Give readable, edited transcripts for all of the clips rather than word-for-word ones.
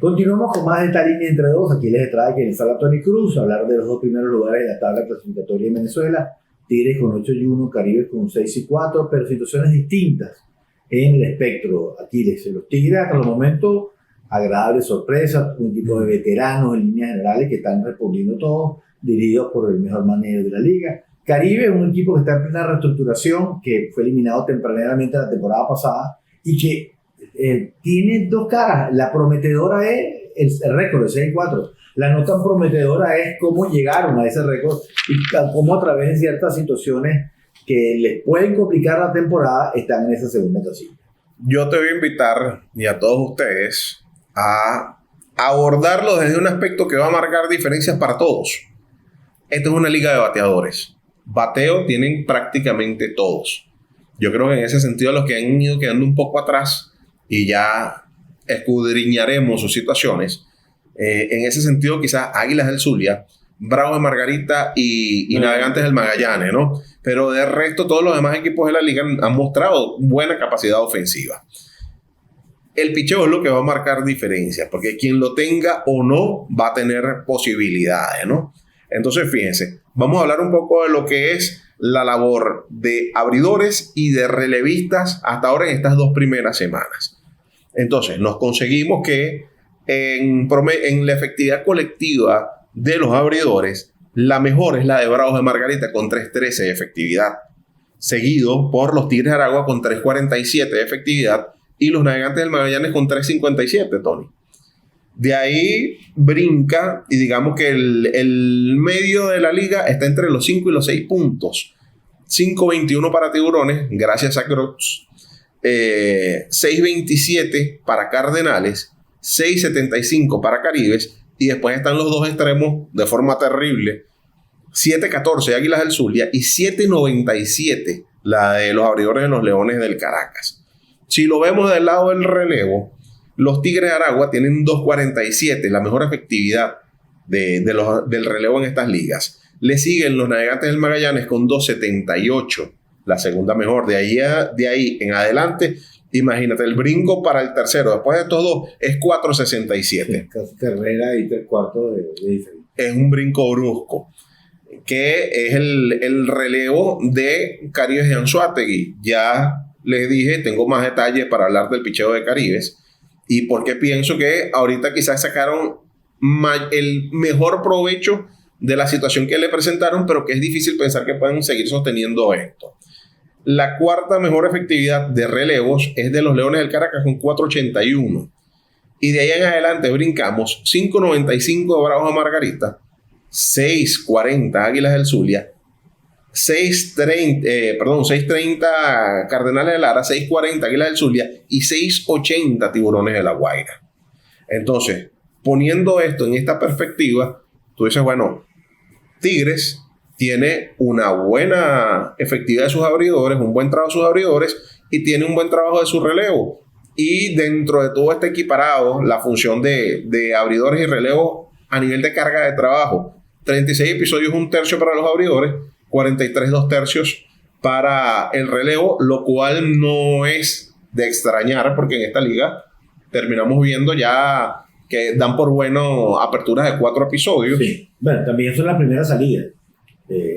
Continuamos con más de esta línea entre dos. Aquí les trae quien les habla Tony Cruz, hablar de los dos primeros lugares de la tabla clasificatoria en Venezuela. Tigres con 8-1, Caribe con 6-4, pero situaciones distintas en el espectro. Aquí los Tigres hasta el momento, agradables sorpresas, un equipo de veteranos en líneas generales que están respondiendo todos, dirigidos por el mejor manager de la liga. Caribe es un equipo que está en plena reestructuración, que fue eliminado tempranamente la temporada pasada y que tiene dos caras. La prometedora es el récord de 6-4. La no tan prometedora es cómo llegaron a ese récord y cómo a través de ciertas situaciones que les pueden complicar la temporada están en esa segunda casilla. Yo te voy a invitar, y a todos ustedes, a abordarlo desde un aspecto que va a marcar diferencias para todos. Esta es una liga de bateadores. Bateo tienen prácticamente todos. Yo creo que en ese sentido los que han ido quedando un poco atrás y ya escudriñaremos sus situaciones. En ese sentido quizás Águilas del Zulia, Bravos de Margarita y Navegantes del Magallanes, ¿no? Pero de resto todos los demás equipos de la liga han mostrado buena capacidad ofensiva. El picheo es lo que va a marcar diferencias, porque quien lo tenga o no va a tener posibilidades, ¿no? Entonces, fíjense, vamos a hablar un poco de lo que es la labor de abridores y de relevistas hasta ahora en estas dos primeras semanas. Entonces, nos conseguimos que en la efectividad colectiva de los abridores, la mejor es la de Bravos de Margarita con 3.13 de efectividad, seguido por los Tigres de Aragua con 3.47 de efectividad y los Navegantes del Magallanes con 3.57, Tony. De ahí brinca y digamos que el medio de la liga está entre los 5 y los 6 puntos. 5.21 para Tiburones, gracias a Cruz. 6.27 para Cardenales. 6.75 para Caribes. Y después están los dos extremos de forma terrible. 7.14 Águilas del Zulia y 7.97 la de los abridores de los Leones del Caracas. Si lo vemos del lado del relevo, los Tigres de Aragua tienen 2.47, la mejor efectividad del relevo en estas ligas. Le siguen los Navegantes del Magallanes con 2.78, la segunda mejor. De ahí en adelante, imagínate, el brinco para el tercero, después de estos dos, es 4.67. Casi carrera y 3/4 de diferencia. Es un brinco brusco, que es el relevo de Caribes de Anzoátegui. Ya les dije, tengo más detalles para hablar del picheo de Caribes. Y porque pienso que ahorita quizás sacaron el mejor provecho de la situación que le presentaron, pero que es difícil pensar que puedan seguir sosteniendo esto. La cuarta mejor efectividad de relevos es de los Leones del Caracas con 4.81. Y de ahí en adelante brincamos 5.95 de Bravos de Margarita, 6.40 Águilas del Zulia, 6.30 Cardenales de Lara, 6.40 Águilas del Zulia y 6.80 Tiburones de La Guaira. Entonces, poniendo esto en esta perspectiva, tú dices, bueno, Tigres tiene una buena efectividad de sus abridores, un buen trabajo de sus abridores y tiene un buen trabajo de su relevo. Y dentro de todo este equiparado, la función de abridores y relevo a nivel de carga de trabajo, 36 episodios, 1/3 para los abridores, 43 2/3 para el relevo, lo cual no es de extrañar porque en esta liga terminamos viendo ya que dan por bueno aperturas de 4 episodios. Sí. Bueno, también son las primeras salidas.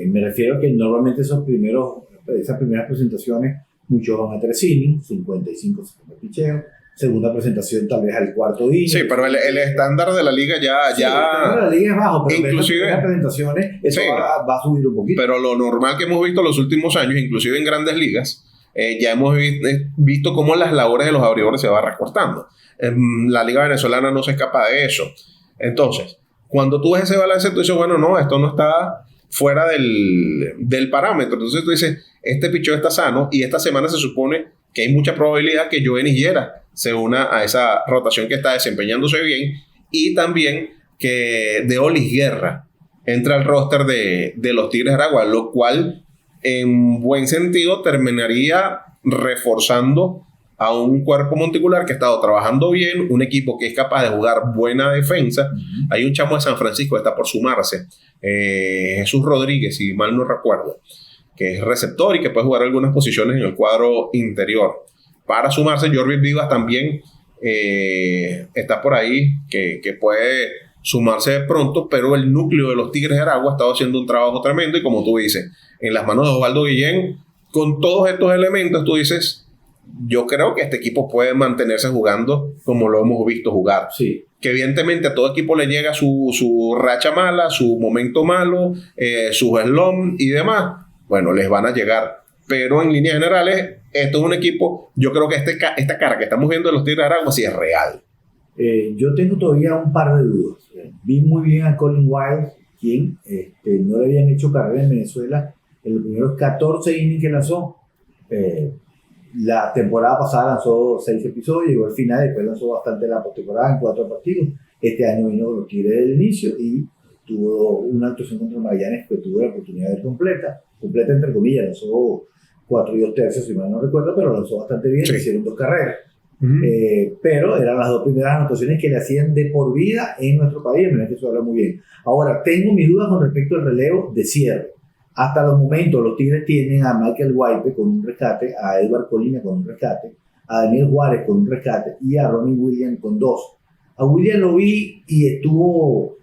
Me refiero a que normalmente esas primeras presentaciones, muchos van a 3 innings, 55 de picheo. Segunda presentación tal vez al cuarto inning. Sí, pero el estándar de la liga ya el estándar de la liga es bajo, pero inclusive en las presentaciones eso sí, va a subir un poquito. Pero lo normal que hemos visto los últimos años, inclusive en grandes ligas, ya hemos visto cómo las labores de los abridores se van recortando. La liga venezolana no se escapa de eso. Entonces, cuando tú ves ese balance, tú dices, bueno, no, esto no está fuera del parámetro. Entonces tú dices, este picheo está sano y esta semana se supone que hay mucha probabilidad que Jovenis Llera se una a esa rotación que está desempeñándose bien y también que Deolis Guerra entra al roster de los Tigres de Aragua, lo cual en buen sentido terminaría reforzando a un cuerpo monticular que ha estado trabajando bien, un equipo que es capaz de jugar buena defensa. Hay un chamo de San Francisco que está por sumarse, Jesús Rodríguez, si mal no recuerdo, que es receptor y que puede jugar algunas posiciones en el cuadro interior. Para sumarse, Jorvis Vivas también está por ahí que puede sumarse de pronto, pero el núcleo de los Tigres de Aragua ha estado haciendo un trabajo tremendo y como tú dices, en las manos de Osvaldo Guillén, con todos estos elementos, tú dices, yo creo que este equipo puede mantenerse jugando como lo hemos visto jugar. Sí. Que evidentemente a todo equipo le llega su racha mala, su momento malo, sus slump y demás. Bueno, les van a llegar. Pero en líneas generales, esto es un equipo, yo creo que esta cara que estamos viendo de los Tigres de Aragua sí es real. Yo tengo todavía un par de dudas. Vi muy bien a Colin Wilde, quien no le habían hecho carrera en Venezuela en los primeros 14 innings que lanzó. La temporada pasada lanzó 6 episodios, llegó al final, después lanzó bastante la postemporada en 4 partidos. Este año vino con los Tigres del inicio y tuvo una actuación contra Magallanes que tuvo la oportunidad de completa entre comillas, lanzó 4 y 2 tercios, si mal no recuerdo, pero lanzó bastante bien, sí. Hicieron 2 carreras. Pero eran las 2 primeras anotaciones que le hacían de por vida en nuestro país, en que eso habla muy bien. Ahora, tengo mis dudas con respecto al relevo de cierre. Hasta los momentos, los Tigres tienen a Michael Guaype con un rescate, a Edward Colina con un rescate, a Daniel Juárez con un rescate y a Ronnie Williams con 2. A Williams lo vi y estuvo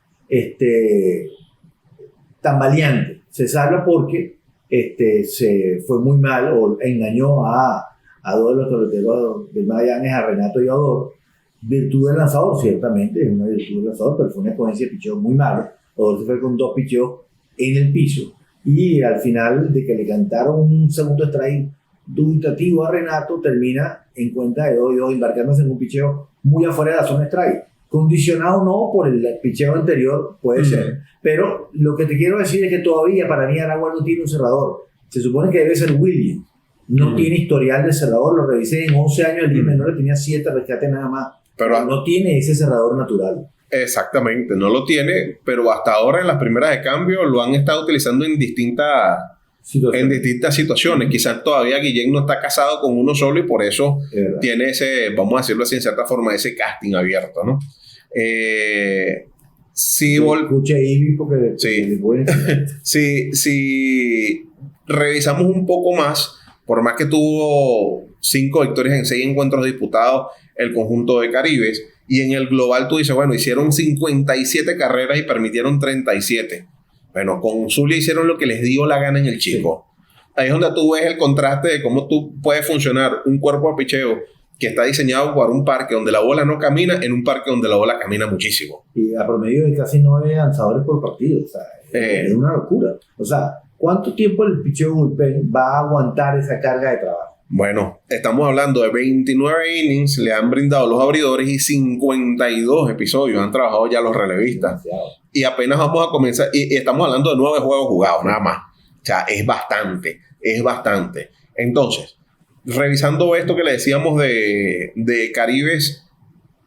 tambaleante. Se salva porque se fue muy mal o engañó a 2 de los peloteros del Magallanes, a Renato y a Odor. Virtud del lanzador, ciertamente, es una virtud del lanzador, pero fue una exponencia de picheo muy malo. Odor se fue con 2 picheos en el piso. Y al final de que le cantaron un segundo strike dubitativo a Renato, termina en cuenta de 2 y 2, embarcándose en un picheo muy afuera de la zona strike. Condicionado no por el picheo anterior, puede ser. Pero lo que te quiero decir es que todavía para mí Aragua no tiene un cerrador. Se supone que debe ser Williams. No tiene historial de cerrador. Lo revisé en 11 años de Liga Menor, tenía 7 rescates nada más. Pero no tiene ese cerrador natural. Exactamente, no lo tiene, pero hasta ahora en las primeras de cambio lo han estado utilizando en distintas situaciones. Quizás todavía Guillén no está casado con uno solo y por eso tiene ese, vamos a decirlo así en cierta forma, ese casting abierto, ¿no? Escuche Ivy porque si revisamos un poco más, por más que tuvo 5 victorias en 6 encuentros disputados el conjunto de Caribes, y en el global tú dices, bueno, hicieron 57 carreras y permitieron 37. Bueno, con Zulia hicieron lo que les dio la gana en el Chico. Sí. Ahí es donde tú ves el contraste de cómo tú puedes funcionar un cuerpo de picheo que está diseñado para un parque donde la bola no camina, en un parque donde la bola camina muchísimo. Y a promedio de casi 9 lanzadores por partido. O sea, es una locura. O sea, ¿cuánto tiempo el picheo bullpen va a aguantar esa carga de trabajo? Bueno, estamos hablando de 29 innings le han brindado los abridores y 52 episodios han trabajado ya los relevistas. Demasiado. Y apenas vamos a comenzar, y estamos hablando de 9 juegos jugados, nada más. O sea, es bastante. Entonces, revisando esto que le decíamos de Caribes,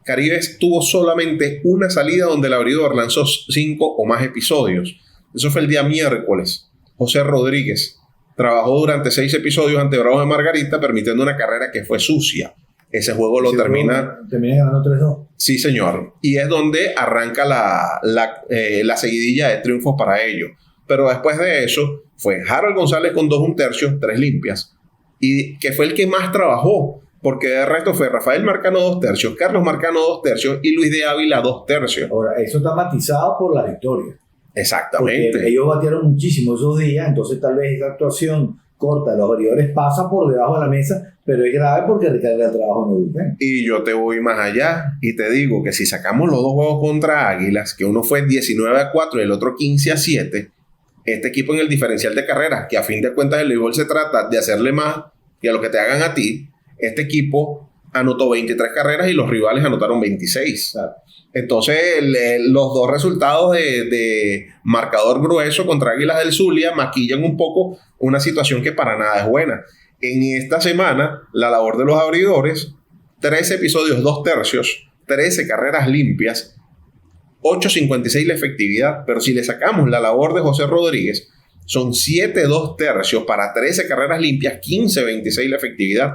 Caribes tuvo solamente una salida donde el abridor lanzó 5 o más episodios. Eso fue el día miércoles. José Rodríguez trabajó durante 6 episodios ante Bravos de Margarita, permitiendo una carrera que fue sucia. Ese juego lo termina ganando 3-2. Sí, señor. Y es donde arranca la seguidilla de triunfos para ellos. Pero después de eso, fue Harold González con 2 1/3, 3 limpias. Y que fue el que más trabajó. Porque de resto fue Rafael Marcano 2 tercios, Carlos Marcano 2 tercios y Luis de Ávila 2 tercios. Ahora, eso está matizado por la victoria. Exactamente. Porque ellos batearon muchísimo esos días, entonces tal vez esa actuación corta de los abridores pasa por debajo de la mesa, pero es grave porque recarga el trabajo en el bullpen. Y yo te voy más allá y te digo que si sacamos los 2 juegos contra Águilas, que uno fue 19-4 y el otro 15-7, este equipo en el diferencial de carreras, que a fin de cuentas el béisbol se trata de hacerle más que a lo que te hagan a ti, este equipo anotó 23 carreras y los rivales anotaron 26. Claro. Entonces, los 2 resultados de marcador grueso contra Águilas del Zulia maquillan un poco una situación que para nada es buena. En esta semana, la labor de los abridores, 13 episodios, 2 tercios, 13 carreras limpias, 8.56 la efectividad, pero si le sacamos la labor de José Rodríguez, son 7 2 tercios para 13 carreras limpias, 15.26 la efectividad.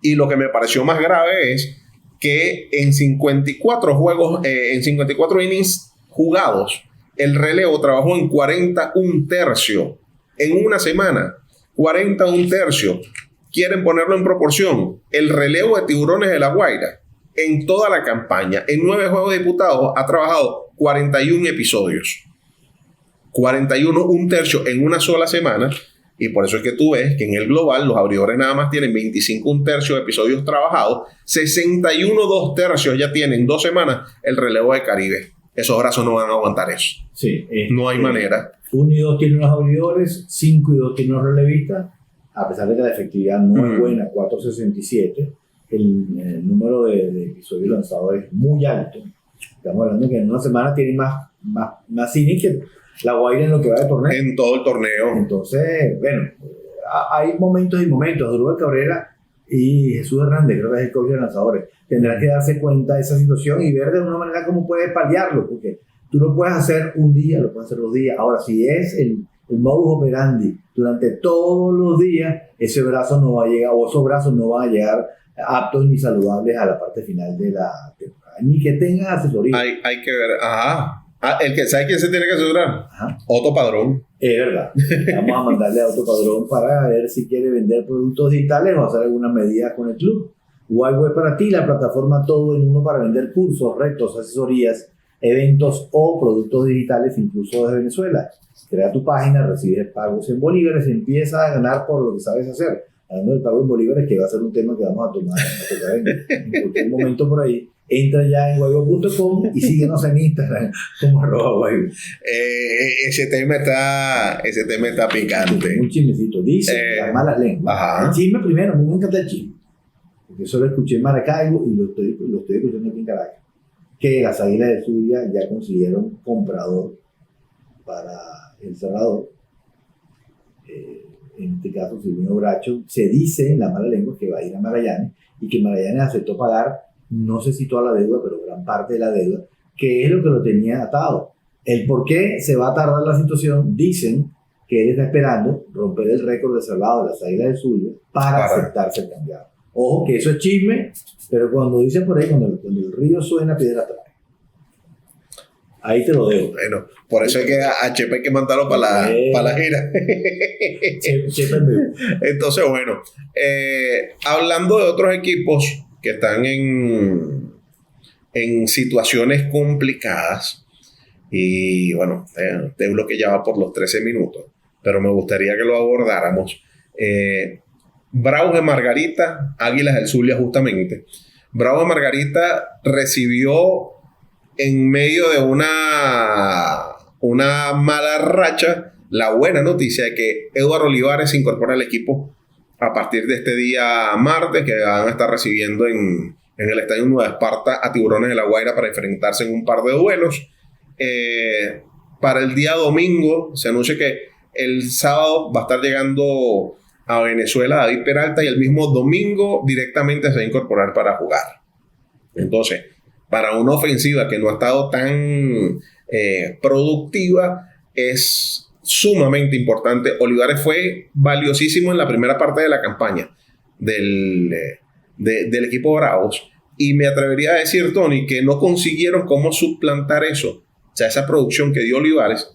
Y lo que me pareció más grave es que en 54 innings jugados, el relevo trabajó en 40 1/3 en una semana. 40 1/3. ¿Quieren ponerlo en proporción? El relevo de Tiburones de La Guaira en toda la campaña, en 9 juegos disputados, ha trabajado 41 episodios. 41, un tercio en una sola semana. Y por eso es que tú ves que en el global los abridores nada más tienen 25, un tercio de episodios trabajados. 61, 2 tercios ya tienen 2 semanas el relevo de Caribe. Esos brazos no van a aguantar eso. Sí, no hay manera. 1 y 2 tienen los abridores, 5 y 2 tienen los relevistas. A pesar de que la efectividad no es buena, 4.67, el número de episodios lanzados es muy alto. Estamos hablando que en una semana tienen más innings que La Guaira en lo que va de torneo. En todo el torneo. Entonces, bueno, hay momentos y momentos. Rubén Cabrera y Jesús Hernández, creo que es el coach de lanzadores, tendrán que darse cuenta de esa situación y ver de una manera cómo puede paliarlo, porque tú lo puedes hacer un día, lo puedes hacer 2 días. Ahora, si es el modus operandi durante todos los días, ese brazo no va a llegar, o esos brazos no van a llegar aptos ni saludables a la parte final de la temporada, ni que tengan asesoría. Hay que ver, el que sabe quién se tiene que asesorar, Otto Padrón. Es verdad, vamos a mandarle a Otto Padrón para ver si quiere vender productos digitales o hacer algunas medidas con el club. Web para ti, la plataforma todo en uno para vender cursos, retos, asesorías, eventos o productos digitales, incluso desde Venezuela. Crea tu página, recibes pagos en bolívares y empieza a ganar por lo que sabes hacer. Hablando del pago en bolívares, que va a ser un tema que vamos a tocar en cualquier momento por ahí. Entra ya en guaybo.com y síguenos en Instagram como @guaybo. Ese tema está picante. Un chismecito. Dice las malas lenguas. El chisme primero, a mí me encanta el chisme. Porque eso lo escuché en Maracaibo y lo estoy escuchando aquí en Caracas. Que las Águilas del Zulia ya consiguieron comprador para El Salvador. En este caso, Silvino Bracho. Se dice en la mala lengua que va a ir a Magallanes y que Magallanes aceptó pagar, no sé si toda la deuda, pero gran parte de la deuda, que es lo que lo tenía atado. El por qué se va a tardar la situación, dicen que él está esperando romper el récord de salvado de las Águilas del Zulia para aceptarse el cambiado. Ojo, que eso es chisme, pero cuando dicen por ahí, cuando el río suena, piedra trae. Ahí te lo dejo. Bueno, por eso es que a Chepe hay que mandarlo para la gira. Chepe Entonces, bueno, hablando de otros equipos que están en situaciones complicadas, y bueno, este bloque ya va por los 13 minutos, pero me gustaría que lo abordáramos. Bravos de Margarita, Águilas del Zulia justamente. Bravos de Margarita recibió en medio de una mala racha la buena noticia de que Eduardo Olivares se incorpora al equipo a partir de este día martes, que van a estar recibiendo en el Estadio Nueva Esparta a Tiburones de La Guaira para enfrentarse en un par de duelos. Para el día domingo se anuncia que el sábado va a estar llegando a Venezuela David Peralta y el mismo domingo directamente se va a incorporar para jugar. Entonces, para una ofensiva que no ha estado tan productiva, es sumamente importante. Olivares fue valiosísimo en la primera parte de la campaña del equipo Bravos, y me atrevería a decir, Tony, que no consiguieron cómo suplantar eso. O sea, esa producción que dio Olivares,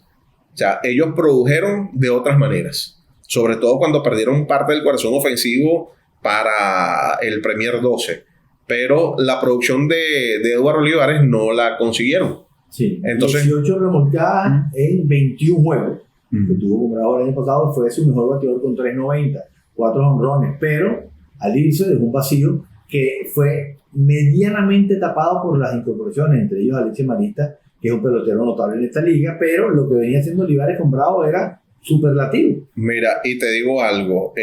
o sea, ellos produjeron de otras maneras, sobre todo cuando perdieron parte del corazón ofensivo para el Premier 12. Pero la producción de Eduardo Olivares no la consiguieron. Sí, entonces, 18 remolcadas en 21 juegos. Que tuvo como Bravo el año pasado, fue su mejor bateador con 3.90, 4 jonrones. Pero al irse dejó un vacío que fue medianamente tapado por las incorporaciones, entre ellos Alexis Marista, que es un pelotero notable en esta liga, pero lo que venía haciendo Olivares con Bravo era superlativo. Mira, y te digo algo,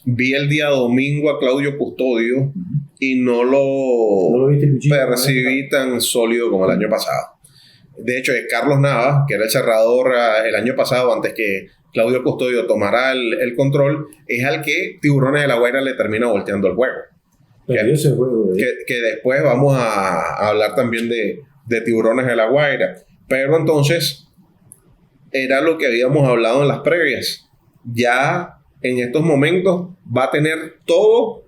vi el día domingo a Claudio Custodio y no lo percibí tan sólido como el año pasado. De hecho, Carlos Navas, que era el cerrador el año pasado, antes que Claudio Custodio tomara el control, es al que Tiburones de La Guaira le termina volteando el juego. Que después vamos a hablar también de Tiburones de La Guaira. Pero entonces, era lo que habíamos hablado en las previas. Ya en estos momentos va a tener todo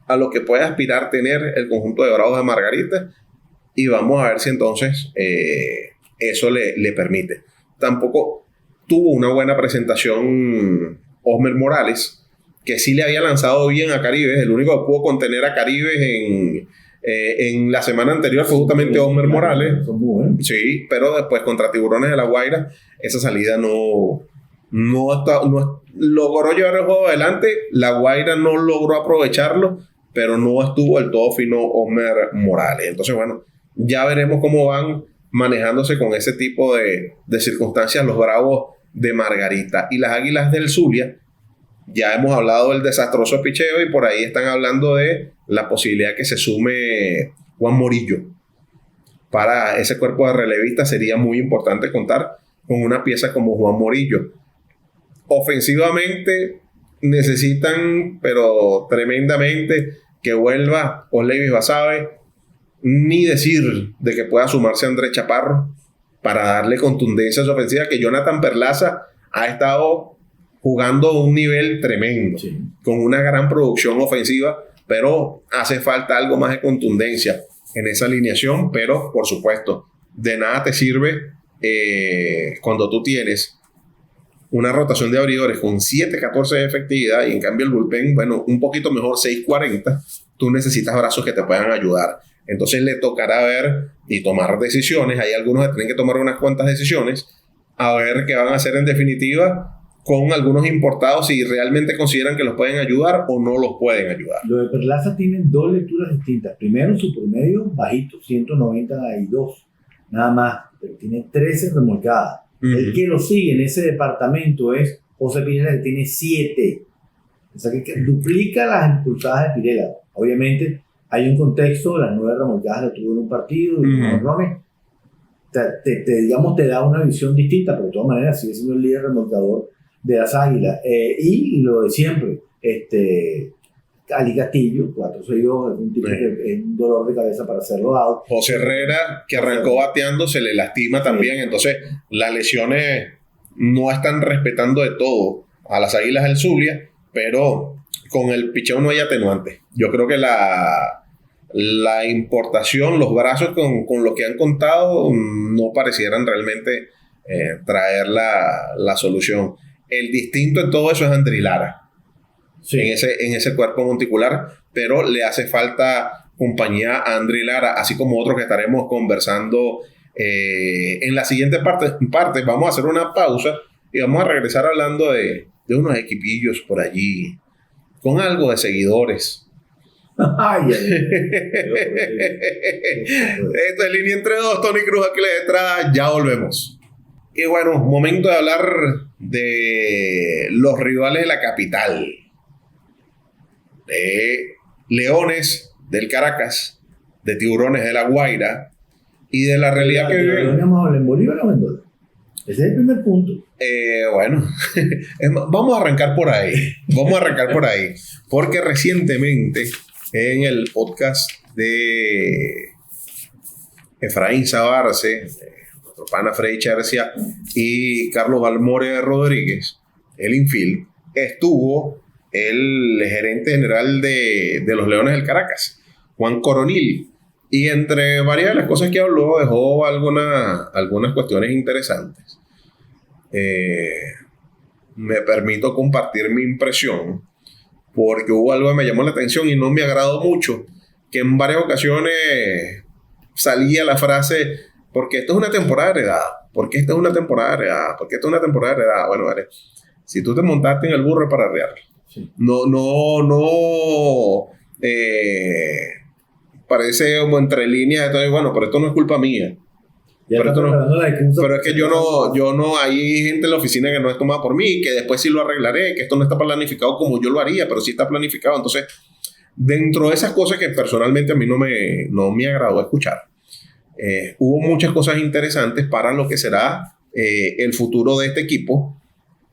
a lo que puede aspirar tener el conjunto de Bravos de Margarita, y vamos a ver si entonces eso le permite. Tampoco tuvo una buena presentación Osmer Morales, que sí le había lanzado bien a Caribes. El único que pudo contener a Caribes en la semana anterior fue justamente Homer Morales. Son muy buenos. Sí, pero después contra Tiburones de La Guaira, esa salida no logró llevar el juego adelante. La Guaira no logró aprovecharlo, pero no estuvo del todo fino Homer Morales. Entonces, bueno, ya veremos cómo van manejándose con ese tipo de circunstancias los Bravos de Margarita. Y las Águilas del Zulia, ya hemos hablado del desastroso picheo y por ahí están hablando de la posibilidad que se sume Juan Morillo. Para ese cuerpo de relevistas sería muy importante contar con una pieza como Juan Morillo. Ofensivamente necesitan, pero tremendamente, que vuelva Osleivis Basabe, ni decir de que pueda sumarse Andrés Chaparro para darle contundencia a su ofensiva, que Jonathan Perlaza ha estado jugando a un nivel tremendo, Sí. con una gran producción ofensiva, pero hace falta algo más de contundencia en esa alineación. Pero por supuesto, de nada te sirve cuando tú tienes una rotación de abridores con 7-14 de efectividad y en cambio el bullpen, bueno, un poquito mejor, 6-40, tú necesitas brazos que te puedan ayudar. Entonces le tocará ver y tomar decisiones. Hay algunos que tienen que tomar unas cuantas decisiones, a ver qué van a hacer en definitiva con algunos importados, si realmente consideran que los pueden ayudar o no los pueden ayudar. Lo de Perlaza tiene dos lecturas distintas. Primero, su promedio bajito, 192, nada más, pero tiene 13 remolcadas. El que lo sigue en ese departamento es José Pineda, que tiene 7. O sea, que duplica las impulsadas de Pirela. Obviamente, hay un contexto, las 9 remolcadas las tuvo en un partido, y los honrones, digamos, te da una visión distinta, pero de todas maneras sigue siendo el líder remolcador de las Águilas. Y lo de siempre, Ali Castillo, 4-6-2, es un tipo que es un dolor de cabeza para hacerlo out. José Herrera, que arrancó bateando, se le lastima también. Entonces, las lesiones no están respetando de todo a las Águilas del Zulia, pero con el picheo no hay atenuante. Yo creo que la importación, los brazos con lo que han contado, no parecieran realmente traer la solución. El distinto en todo eso es Andri Lara. Sí. En ese cuerpo monticular, pero le hace falta compañía a Andri Lara, así como otros que estaremos conversando en la siguiente parte. Vamos a hacer una pausa y vamos a regresar hablando de unos equipillos por allí, con algo de seguidores. Ay, Esto es Línea Entre Dos, Tony Cruz aquí les trae, ya volvemos. Y bueno, momento de hablar de los rivales de la capital. De Leones del Caracas, de Tiburones de La Guaira y de la realidad que viven. ¿En Bolívar o en dólar? Ese es el primer punto. Bueno, vamos a arrancar por ahí. Porque recientemente en el podcast de Efraín Sabarce, nuestro pana Freddy Chercia y Carlos Balmore Rodríguez, el infield, estuvo el gerente general de los Leones del Caracas, Juan Coronil, y entre varias de las cosas que habló dejó algunas cuestiones interesantes. Me permito compartir mi impresión porque hubo algo que me llamó la atención y no me agradó mucho, que en varias ocasiones salía la frase: porque esto es una temporada heredada, porque esta es una temporada heredada, porque esta es una temporada heredada. Bueno, vale, si tú te montaste en el burro para arrear, sí. Parece como entre líneas, entonces, bueno, pero esto no es culpa mía. Pero es que yo no, hay gente en la oficina que no es tomada por mí, que después sí lo arreglaré, que esto no está planificado como yo lo haría, pero sí está planificado. Entonces, dentro de esas cosas que personalmente a mí no me agradó escuchar, hubo muchas cosas interesantes para lo que será el futuro de este equipo,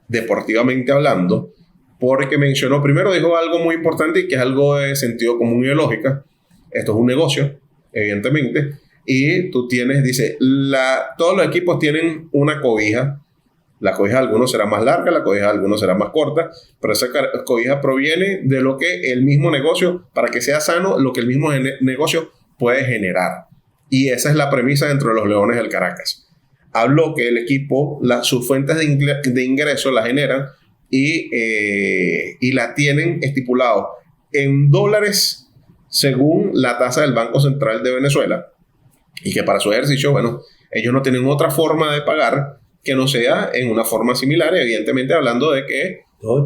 deportivamente hablando, porque mencionó, primero dijo algo muy importante y que es algo de sentido común y de lógica. Esto es un negocio, evidentemente, y tú tienes, dice, todos los equipos tienen una cobija. La cobija de algunos será más larga, la cobija de algunos será más corta, pero esa cobija proviene de lo que el mismo negocio, para que sea sano, lo que el mismo negocio puede generar. Y esa es la premisa dentro de los Leones del Caracas. Habló que el equipo, sus fuentes de ingreso las generan y la tienen estipulado en dólares según la tasa del Banco Central de Venezuela, y que para su ejercicio, bueno, ellos no tienen otra forma de pagar que no sea en una forma similar, evidentemente hablando de que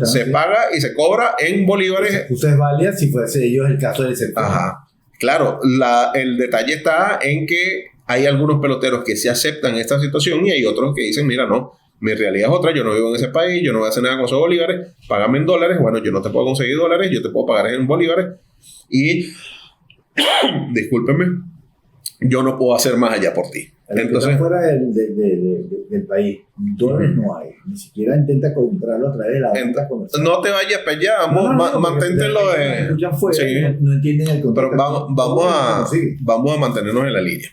se paga y se cobra en bolívares. Justo es válida si fuese ellos el caso del sector. Ajá. Claro, el detalle está en que hay algunos peloteros que sí aceptan esta situación y hay otros que dicen, mira, no, mi realidad es otra, yo no vivo en ese país, yo no voy a hacer nada con esos bolívares, págame en dólares, bueno, yo no te puedo conseguir dólares, yo te puedo pagar en bolívares y, discúlpenme, yo no puedo hacer más allá por ti. Entonces, fuera del país, dólares no hay. Ni siquiera intenta comprarlo a través de la banca comercial. No te vayas para allá, mantente lo de... Sí. No entienden el concepto. Pero vamos a mantenernos en la línea.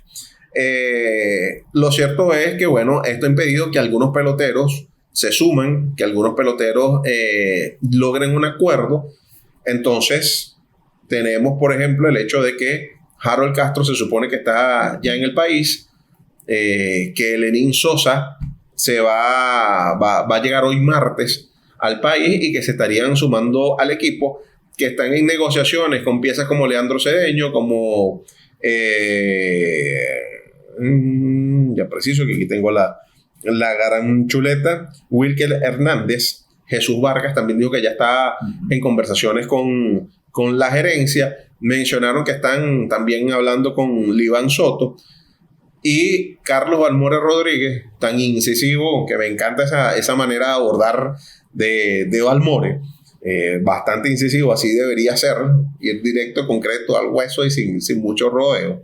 Lo cierto es que, bueno, esto ha impedido que algunos peloteros se suman, que algunos peloteros logren un acuerdo. Entonces, tenemos, por ejemplo, el hecho de que Harold Castro se supone que está ya en el país, que Lenín Sosa va a llegar hoy martes al país y que se estarían sumando al equipo, que están en negociaciones con piezas como Leandro Cedeño, como ya preciso que aquí tengo la gran chuleta, Wilker Hernández. Jesús Vargas también dijo que ya está en conversaciones con la gerencia. Mencionaron que están también hablando con Liván Soto y Carlos Balmore Rodríguez, tan incisivo, que me encanta esa manera de abordar de Balmore, bastante incisivo, así debería ser, ir directo, concreto, al hueso y sin mucho rodeo.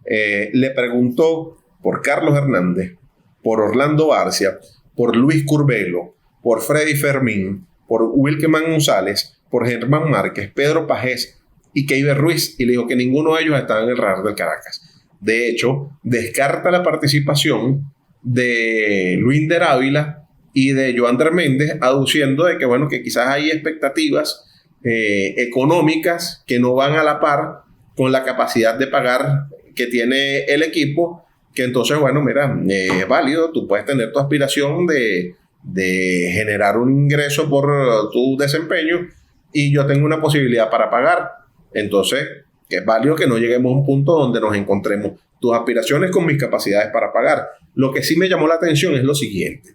Le preguntó por Carlos Hernández, por Orlando Barcia, por Luis Curbelo, por Freddy Fermín, por Wilkeman González, por Germán Márquez, Pedro Pajés y Keiber Ruiz, y le dijo que ninguno de ellos estaba en el radar del Caracas. De hecho, descarta la participación de Luinder Ávila y de Joander Méndez, aduciendo de que, bueno, que quizás hay expectativas económicas que no van a la par con la capacidad de pagar que tiene el equipo, que entonces, bueno, mira, es válido, tú puedes tener tu aspiración de generar un ingreso por tu desempeño y yo tengo una posibilidad para pagar. Entonces, es válido que no lleguemos a un punto donde nos encontremos tus aspiraciones con mis capacidades para pagar. Lo que sí me llamó la atención es lo siguiente.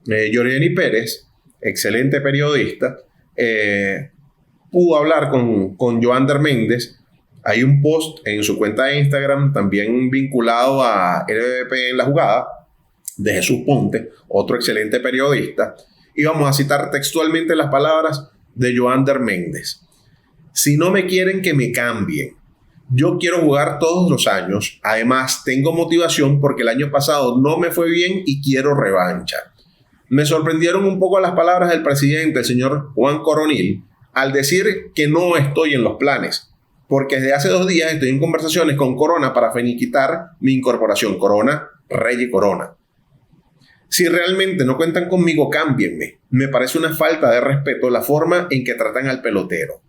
Yoreni Pérez, excelente periodista, pudo hablar con Joander Méndez. Hay un post en su cuenta de Instagram también vinculado a LVP en la jugada, de Jesús Ponte, otro excelente periodista, y vamos a citar textualmente las palabras de Joander Méndez. Si no me quieren, que me cambien. Yo quiero jugar todos los años. Además, tengo motivación porque el año pasado no me fue bien y quiero revancha. Me sorprendieron un poco las palabras del presidente, el señor Juan Coronil, al decir que no estoy en los planes, porque desde hace 2 días estoy en conversaciones con Corona para finiquitar mi incorporación. Corona, Rey y Corona. Si realmente no cuentan conmigo, cámbienme. Me parece una falta de respeto la forma en que tratan al pelotero.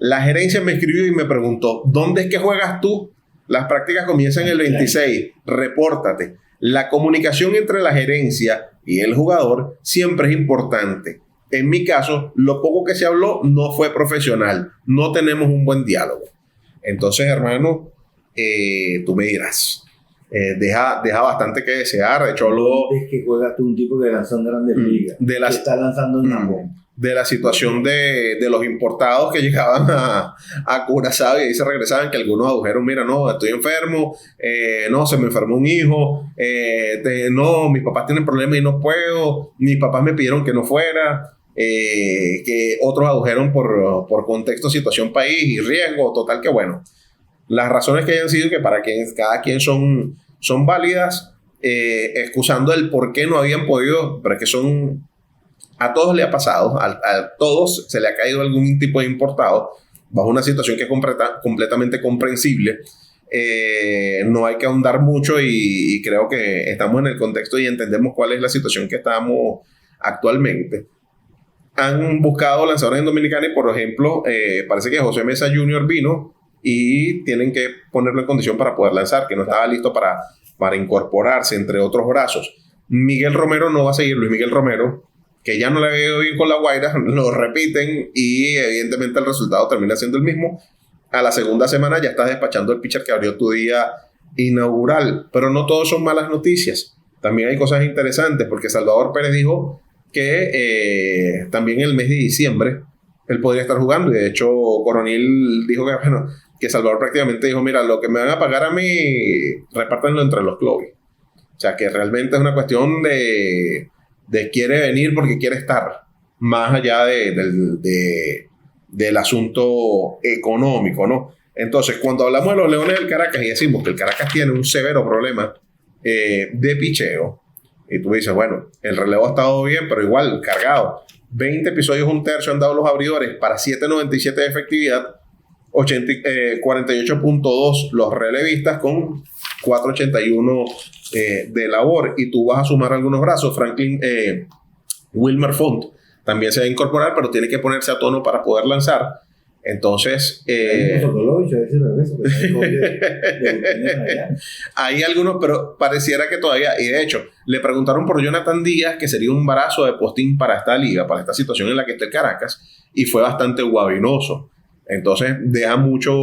La gerencia me escribió y me preguntó, ¿dónde es que juegas tú? Las prácticas comienzan el 26. Repórtate. La comunicación entre la gerencia y el jugador siempre es importante. En mi caso, lo poco que se habló no fue profesional. No tenemos un buen diálogo. Entonces, hermano, tú me dirás. Deja bastante que desear. De hecho, es que juegas tú un tipo que lanzó en Grandes Ligas, que está lanzando en Japón. De la situación de los importados que llegaban a Curazao y ahí se regresaban, que algunos adujeron, mira, no, estoy enfermo, no, se me enfermó un hijo, no, mis papás tienen problemas y no puedo, mis papás me pidieron que no fuera, que otros adujeron por contexto, situación, país y riesgo, total que bueno. Las razones que hayan sido que para cada quien son válidas, excusando el por qué no habían podido, pero es que a todos le ha pasado, a todos se le ha caído algún tipo de importado, bajo una situación que es completamente comprensible. No hay que ahondar mucho y creo que estamos en el contexto y entendemos cuál es la situación que estamos actualmente. Han buscado lanzadores en Dominicana y, por ejemplo, parece que José Mesa Jr. vino y tienen que ponerlo en condición para poder lanzar, que no estaba listo para incorporarse, entre otros brazos. Miguel Romero no va a seguir. Luis Miguel Romero, que ya no le había ido bien con La Guaira, lo repiten y evidentemente el resultado termina siendo el mismo. A la segunda semana ya estás despachando el pitcher que abrió tu día inaugural, pero no todos son malas noticias. También hay cosas interesantes, porque Salvador Pérez dijo que también el mes de diciembre él podría estar jugando, y de hecho Coronil dijo que, bueno, que Salvador prácticamente dijo, mira, lo que me van a pagar a mí, repártanlo entre los clubes. O sea, que realmente es una cuestión de quiere venir porque quiere estar, más allá del asunto económico, ¿no? Entonces, cuando hablamos de los Leones del Caracas y decimos que el Caracas tiene un severo problema de picheo, y tú dices, bueno, el relevo ha estado bien, pero igual, cargado. 20 episodios, un tercio han dado los abridores para 7.97 de efectividad, 48.2 los relevistas con 4.81 de labor, y tú vas a sumar algunos brazos. Franklin Wilmer Font también se va a incorporar, pero tiene que ponerse a tono para poder lanzar. Entonces hay algunos, pero pareciera que todavía, y de hecho le preguntaron por Jonathan Díaz, que sería un brazo de postín para esta liga, para esta situación en la que está el Caracas, y fue bastante guabinoso. Entonces deja mucho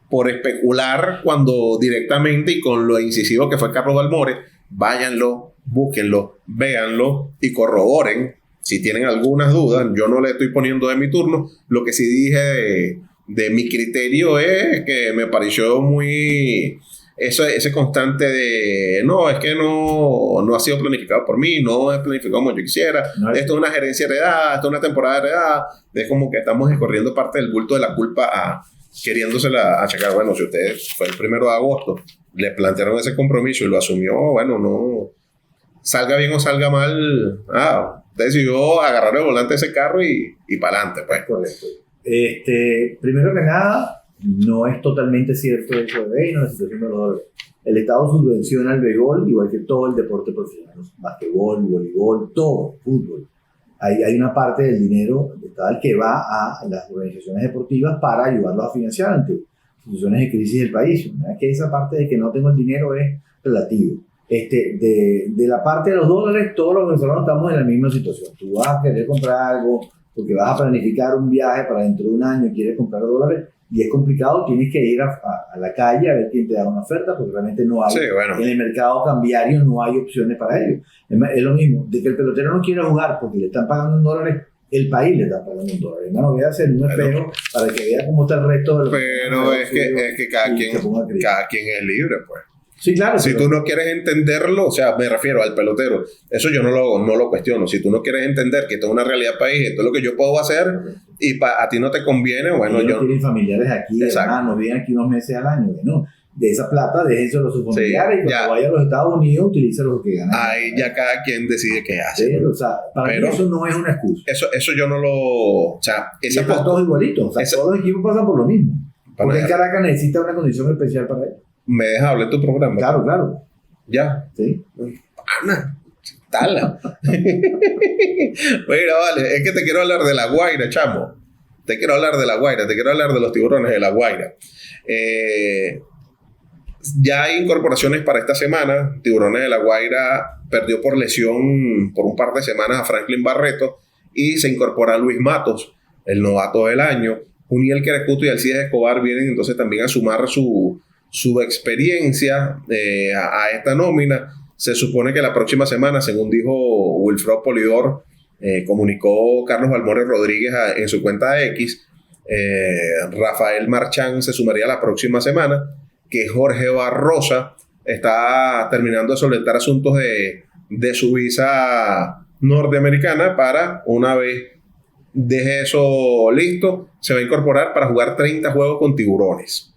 por especular, cuando directamente y con lo incisivo que fue Carlos Balmore, váyanlo, búsquenlo, véanlo y corroboren si tienen algunas dudas. Yo no le estoy poniendo de mi turno. Lo que sí dije de mi criterio es que me pareció muy ese constante de no, es que no ha sido planificado por mí, no es planificado como yo quisiera, esto es una gerencia heredada, esto es una temporada heredada. Es como que estamos escorriendo parte del bulto de la culpa queriéndosela achacar. Bueno, si usted fue el 1 de agosto, le plantearon ese compromiso y lo asumió, bueno, no salga bien o salga mal, usted decidió agarrar el volante de ese carro y para adelante, pues. Correcto. Primero que nada, no es totalmente cierto eso de la situación de los dólares. El Estado subvenciona el béisbol, igual que todo el deporte profesional, basquetbol, voleibol, todo, fútbol. Hay una parte del dinero estatal que va a las organizaciones deportivas para ayudarlos a financiar ante situaciones de crisis del país. ¿Verdad? Que esa parte de que no tengo el dinero es relativo. De la parte de los dólares, todos los venezolanos estamos en la misma situación. Tú vas a querer comprar algo porque vas a planificar un viaje para dentro de un año y quieres comprar dólares, y es complicado, tienes que ir a la calle a ver quién te da una oferta, porque realmente no hay, en el mercado cambiario no hay opciones para ello. Es lo mismo, de que el pelotero no quiere jugar porque le están pagando en dólares, el país le está pagando en dólares. No, voy a hacer un espejo para que vea cómo está el resto de los. Pero es que cada quien es libre, pues. Sí, claro. Si tú no quieres entenderlo, o sea, me refiero al pelotero, eso yo no lo cuestiono. Si tú no quieres entender que esto es una realidad país, esto es lo que yo puedo hacer, y a ti no te conviene, bueno, yo... tienen familiares aquí, hermanos, viven aquí unos meses al año, ¿no? De esa plata, déjenselo a sus familiares, y cuando vaya a los Estados Unidos, utiliza lo que ganan. Ahí ya cada quien decide qué hace. Sí, o sea, para mí eso no es una excusa. Eso yo no lo... O sea, esa cosa... todos igualitos, o sea, todos los equipos pasan por lo mismo. Porque Caracas necesita una condición especial para él. ¿Me dejas hablar en tu programa? Claro. ¿Ya? Sí. Ana, tala. Mira, vale, es que te quiero hablar de La Guaira, chamo. Te quiero hablar de La Guaira, te quiero hablar de los Tiburones de La Guaira. Ya hay incorporaciones para esta semana. Tiburones de La Guaira perdió por lesión por un par de semanas a Franklin Barreto, y se incorpora a Luis Matos, el novato del año. Uniel Querecuto y Alcides Escobar vienen entonces también a sumar su experiencia a esta nómina. Se supone que la próxima semana, según dijo Wilfredo Polidor, comunicó Carlos Balmore Rodríguez en su cuenta de X, Rafael Marchán se sumaría la próxima semana, que Jorge Barrosa está terminando de solventar asuntos de su visa norteamericana, para una vez deje eso listo, se va a incorporar para jugar 30 juegos con Tiburones.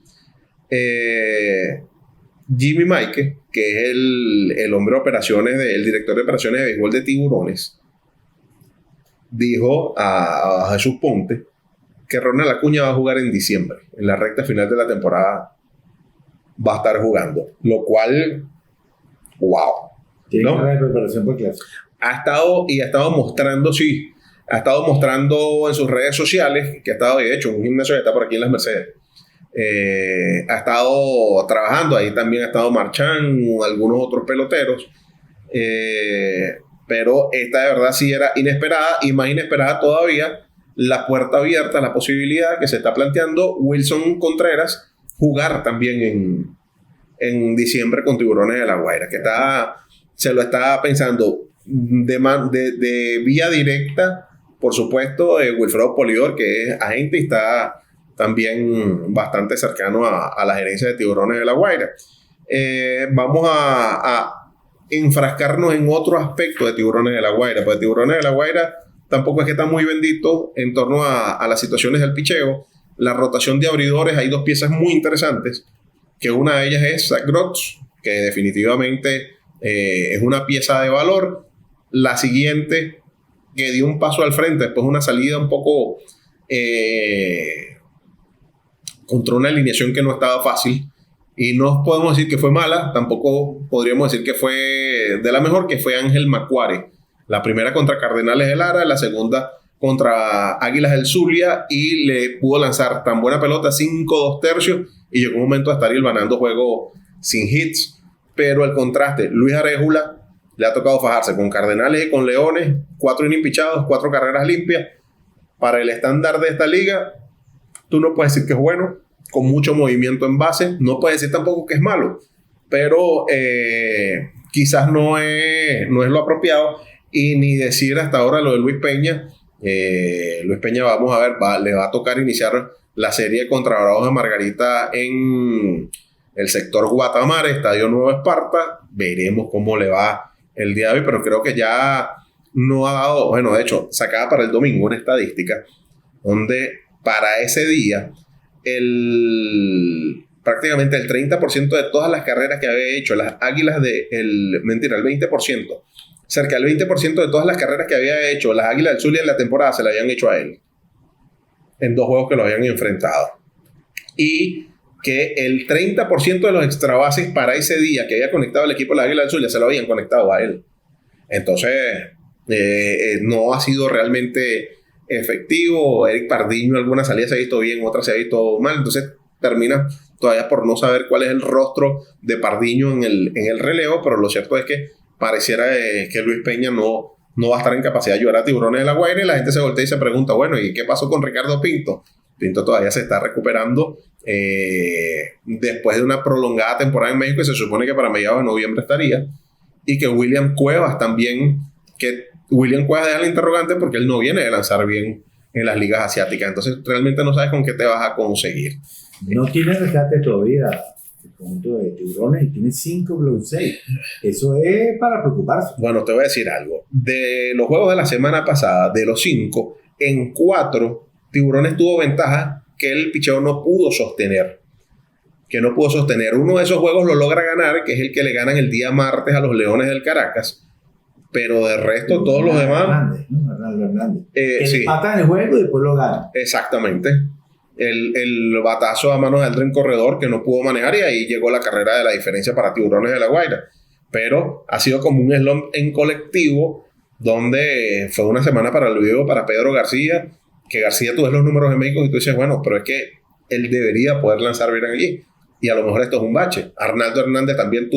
Jimmy Maike, que es el hombre de operaciones, el director de operaciones de béisbol de Tiburones, dijo a Jesús Ponte que Ronald Acuña va a jugar en diciembre, en la recta final de la temporada va a estar jugando, lo cual, wow, tiene ¿no? Una preparación por clase. Ha estado mostrando en sus redes sociales que ha estado, de hecho, un gimnasio que está por aquí en Las Mercedes. Ha estado trabajando ahí, también ha estado Marchán, algunos otros peloteros, pero esta de verdad sí era inesperada, y más inesperada todavía la puerta abierta, la posibilidad que se está planteando Wilson Contreras jugar también en diciembre con Tiburones de La Guaira, que se lo está pensando de vía directa, por supuesto, Wilfredo Polidor, que es agente y está también bastante cercano a la gerencia de Tiburones de La Guaira. Vamos a enfrascarnos en otro aspecto de Tiburones de La Guaira, pues Tiburones de La Guaira tampoco es que está muy bendito en torno a las situaciones del picheo. La rotación de abridores, hay dos piezas muy interesantes, que una de ellas es Zach Grotz, que definitivamente es una pieza de valor. La siguiente, que dio un paso al frente después de una salida un poco contra una alineación que no estaba fácil, y no podemos decir que fue mala, tampoco podríamos decir que fue de la mejor, que fue Ángel Macuare. La primera contra Cardenales de Lara, la segunda contra Águilas del Zulia, y le pudo lanzar tan buena pelota, 5 2/3, y llegó un momento a estar hilvanando juego sin hits. Pero el contraste, Luis Arejula le ha tocado fajarse con Cardenales y con Leones, 4 innings pichados, 4 carreras limpias. Para el estándar de esta liga, tú no puedes decir que es bueno, con mucho movimiento en base, no puedes decir tampoco que es malo, pero quizás no es lo apropiado. Y ni decir hasta ahora lo de Luis Peña. Luis Peña, vamos a ver, le va a tocar iniciar la serie contra Bravos de Margarita en el sector Guatamare, Estadio Nuevo Esparta. Veremos cómo le va el día de hoy, pero creo que ya no ha dado, bueno, de hecho, sacaba para el domingo una estadística donde para ese día prácticamente el 30% de todas las carreras que había hecho las Águilas el 20%, cerca del 20% de todas las carreras que había hecho las Águilas del Zulia en la temporada se la habían hecho a él, en 2 juegos que lo habían enfrentado. Y que el 30% de los extra bases para ese día que había conectado el equipo de las Águilas del Zulia se lo habían conectado a él. Entonces, no ha sido realmente efectivo. Eric Pardiño, algunas salidas se ha visto bien, otras se ha visto mal. Entonces, termina todavía por no saber cuál es el rostro de Pardiño en el relevo, pero lo cierto es que pareciera que Luis Peña no va a estar en capacidad de ayudar a Tiburones de La Guaira, y la gente se voltea y se pregunta, bueno, ¿y qué pasó con Ricardo Pinto? Pinto todavía se está recuperando después de una prolongada temporada en México, y se supone que para mediados de noviembre estaría, y que William Cuevas también, que William Cuevas deja la interrogante porque él no viene de lanzar bien en las ligas asiáticas, entonces realmente no sabes con qué te vas a conseguir. No tiene rescate todavía el conjunto de Tiburones, y tiene 5 Blow 6. Eso es para preocuparse. Bueno, te voy a decir algo. De los juegos de la semana pasada, de los 5, en 4 Tiburones tuvo ventaja que el picheo no pudo sostener. Uno de esos juegos lo logra ganar, que es el que le ganan el día martes a los Leones del Caracas. Pero de resto, todos los demás... Hernández. Sí. Empatan el juego y después lo ganan. Exactamente. El batazo a manos de Aldrin Corredor, que no pudo manejar, y ahí llegó la carrera de la diferencia para Tiburones de La Guaira. Pero ha sido como un slump en colectivo, donde fue una semana para el olvido para Pedro García, que García, tú ves los números en México y tú dices, bueno, pero es que él debería poder lanzar bien allí, y a lo mejor esto es un bache. Arnaldo Hernández también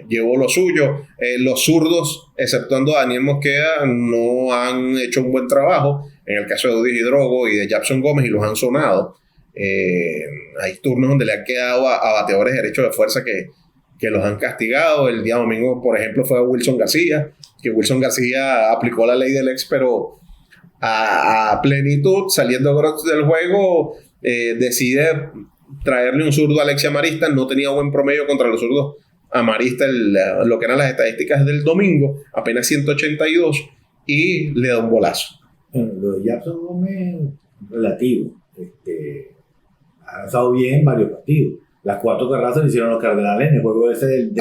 llevó lo suyo. Los zurdos, exceptuando a Daniel Mosqueda, no han hecho un buen trabajo. En el caso de Udis Hidrogo y de Japson Gómez, y los han sonado. Hay turnos donde le han quedado a bateadores derechos de fuerza que los han castigado. El día domingo, por ejemplo, fue a Wilson García, que Wilson García aplicó la ley del ex, pero a plenitud, saliendo Grotz del juego, decide traerle un zurdo a Alexia Marista. No tenía buen promedio contra los zurdos a Marista, lo que eran las estadísticas del domingo, apenas 182, y le da un bolazo. Lo de Japson Gómez, relativo. Ha lanzado bien varios partidos. Las 4 carreras le hicieron los Cardenales en el juego ese de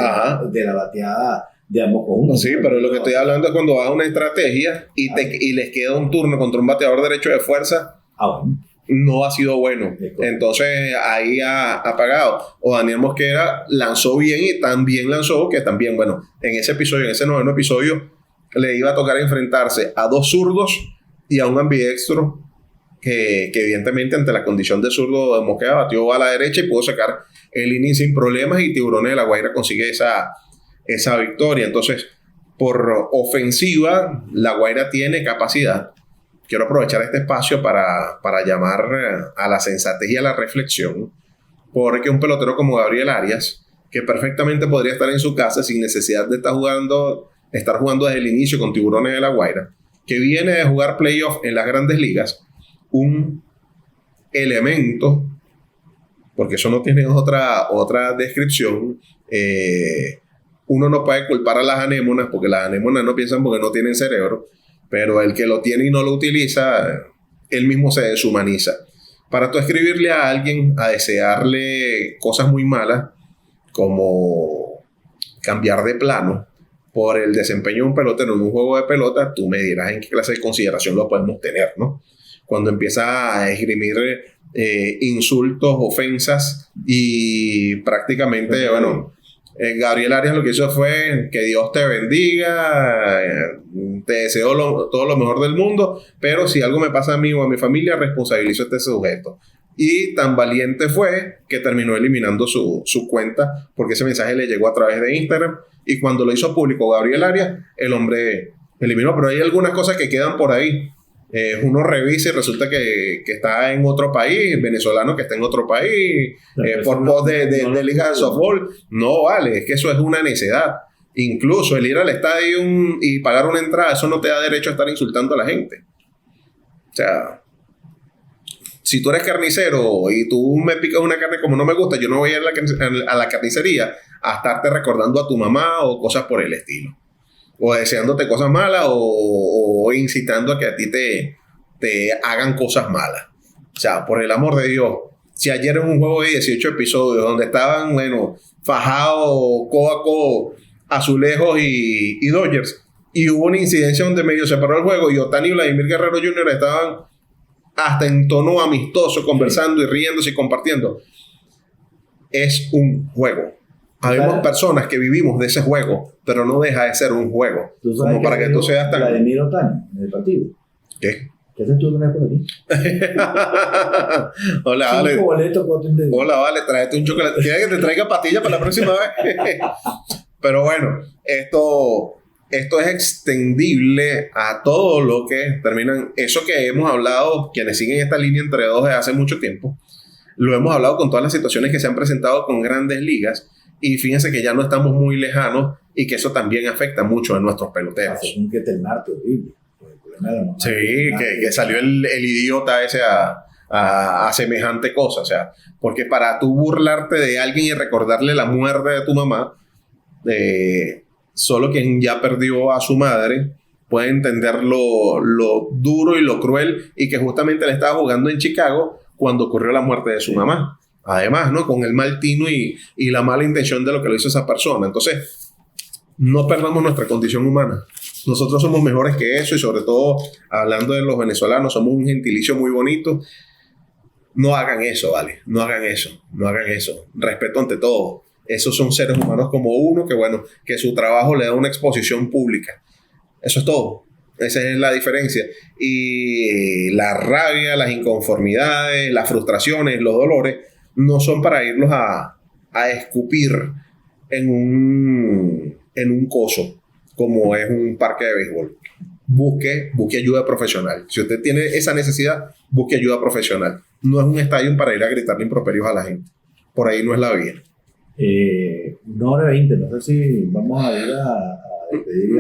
la bateada de ambos conjuntos. Sí, pero lo que estoy hablando es cuando vas a una estrategia y les queda un turno contra un bateador derecho de fuerza. Bueno. No ha sido bueno. Entonces ahí ha pagado. O Daniel Mosquera lanzó bien, y también lanzó que también, bueno, en ese episodio, en ese 9º episodio, le iba a tocar enfrentarse a 2 zurdos y a un ambidextro que evidentemente, ante la condición de zurdo de Mosquera, batió a la derecha y pudo sacar el inning sin problemas, y Tiburones de La Guaira consigue esa victoria. Entonces, por ofensiva, La Guaira tiene capacidad. Quiero aprovechar este espacio para llamar a la sensatez y a la reflexión, porque un pelotero como Gabriel Arias, que perfectamente podría estar en su casa sin necesidad de estar jugando desde el inicio con Tiburones de La Guaira, que viene de jugar playoff en las grandes ligas, un elemento, porque eso no tiene otra descripción, uno no puede culpar a las anémonas, porque las anémonas no piensan porque no tienen cerebro, pero el que lo tiene y no lo utiliza, él mismo se deshumaniza. Para tú escribirle a alguien, a desearle cosas muy malas, como cambiar de plano por el desempeño de un pelotero en un juego de pelota, tú me dirás en qué clase de consideración lo podemos tener, ¿no? Cuando empieza a esgrimir insultos, ofensas y prácticamente, bueno, Gabriel Arias lo que hizo fue que Dios te bendiga, te deseo todo lo mejor del mundo, pero si algo me pasa a mí o a mi familia, responsabilizo a este sujeto. Y tan valiente fue que terminó eliminando su cuenta, porque ese mensaje le llegó a través de Instagram, y cuando lo hizo público Gabriel Arias, el hombre eliminó. Pero hay algunas cosas que quedan por ahí. Uno revisa y resulta que está en otro país, venezolano que está en otro país, por post de liga de softball. No vale, es que eso es una necedad. Incluso el ir al estadio y pagar una entrada, eso no te da derecho a estar insultando a la gente. O sea, si tú eres carnicero y tú me picas una carne como no me gusta, yo no voy a ir a la carnicería a estarte recordando a tu mamá o cosas por el estilo, o deseándote cosas malas o incitando a que a ti te hagan cosas malas. O sea, por el amor de Dios, si ayer en un juego de 18 episodios donde estaban, bueno, fajados codo a codo Azulejos y Dodgers, y hubo una incidencia donde medio se paró el juego y Ohtani y Vladimir Guerrero Jr. estaban hasta en tono amistoso, conversando y riéndose y compartiendo. Es un juego. Habemos personas que vivimos de ese juego, pero no deja de ser un juego. Como para que tú seas tan... Vladimir Ohtani, en el partido. ¿Qué? ¿Qué haces tú por aquí? Hola, vale. Hola, vale, tráete un chocolate. ¿Quieres que te traiga pastillas para la próxima vez? Pero bueno, esto es extendible a todo lo que terminan. Eso que hemos hablado, quienes siguen esta línea entre dos desde hace mucho tiempo, lo hemos hablado con todas las situaciones que se han presentado con grandes ligas. Y fíjense que ya no estamos muy lejanos y que eso también afecta mucho a nuestros peloteros. Un que te marco horrible. Sí, que salió el idiota ese a semejante cosa. O sea, porque para tú burlarte de alguien y recordarle la muerte de tu mamá, solo quien ya perdió a su madre puede entender lo duro y lo cruel, y que justamente le estaba jugando en Chicago cuando ocurrió la muerte de su mamá. Además, ¿no? Con el mal tino y la mala intención de lo que lo hizo esa persona. Entonces, no perdamos nuestra condición humana. Nosotros somos mejores que eso, y sobre todo, hablando de los venezolanos, somos un gentilicio muy bonito. No hagan eso, ¿vale? No hagan eso. Respeto ante todo. Esos son seres humanos como uno, que bueno, que su trabajo le da una exposición pública. Eso es todo. Esa es la diferencia. Y la rabia, las inconformidades, las frustraciones, los dolores, no son para irlos a escupir en un coso, como es un parque de béisbol. Busque ayuda profesional. Si usted tiene esa necesidad, busque ayuda profesional. No es un estadio para ir a gritarle improperios a la gente. Por ahí no es la vía. 1:20, no sé si vamos a ir a despedir.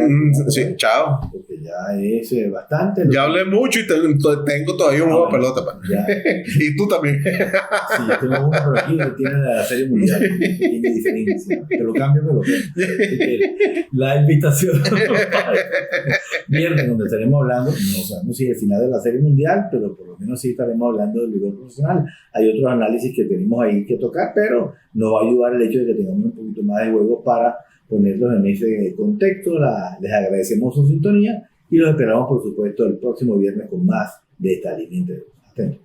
Sí, chao. Porque ya es bastante. Ya hablé mucho y tengo todavía un juego de pelota. Y tú también. Sí, tengo uno por aquí que tiene la Serie Mundial. Tiene diferencia. Te lo cambio, me lo cambio. La invitación viernes, donde estaremos hablando, no sabemos si el final de la Serie Mundial, pero por lo menos sí estaremos hablando del nivel profesional. Hay otros análisis que tenemos ahí que tocar, pero nos va a ayudar el hecho de que tengamos un poquito más de juego para ponerlos en ese contexto. Les agradecemos su sintonía y los esperamos, por supuesto, el próximo viernes con más de esta línea. Atentos.